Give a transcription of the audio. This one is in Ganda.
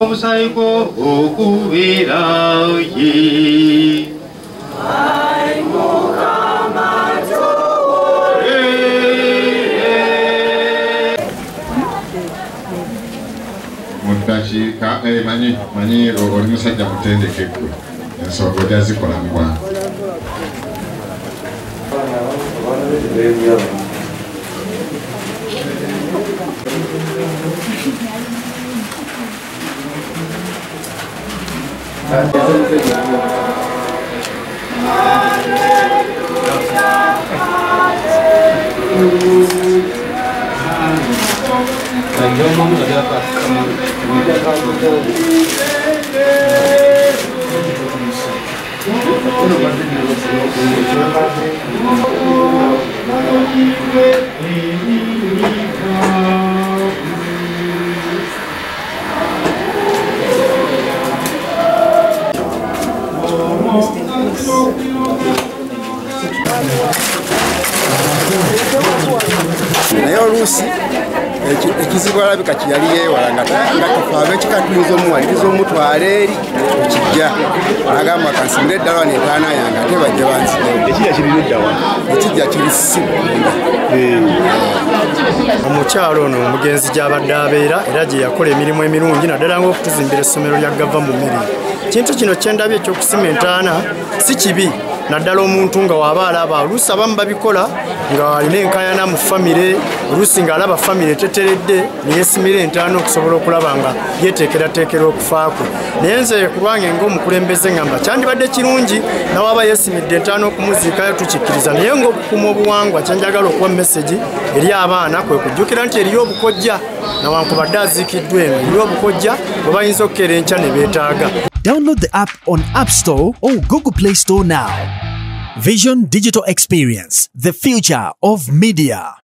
Omusaigo okubera ye Mutashika manyi oli musajja mutendekekwe ensonga gyazikola mu bwangu. naye oluusi ekizibu alabika kyeyali yeewala nga tufaaba ekikatuliza omuwaliriza omutwala eri ekijja agamba kansimira eddala nentaana yange ate bajja banzirewo ekijja kiri sibunda. Omukyalo ono omugenzi gy'abadde abeera era gye yakola emirimu emirungi naddala ng'okutuzimbira essomero lya gava mu mmiri. Kintu kino kyendabye ekyokusima entaana si kibi naddala omuntu nga waaba alaba oluusi abamu babikola nga alina enkayana mu famire oluusi ng'alaba famire teteredde neyeesimira entaana okusobola okulaba nga yeteekerateekera okufa kwe. Naye nze ku lwange ng'omukulembeze ngamba kyandibadde kirungi nawaaba yeesimidde entaana okumuziikayo tukikkiriza, naye ng'okukuuma obuwangwa kyenjagala okuwa mesegi eri abaana kwe kujjukira nti eriyo obukojja nawankubadde aziikiddwa eno eriyo obukojja bwe bayinza okukeera enkya ne beetaaga. Download the app on App Store or Google Play Store now. Vision Digital Experience, the future of media.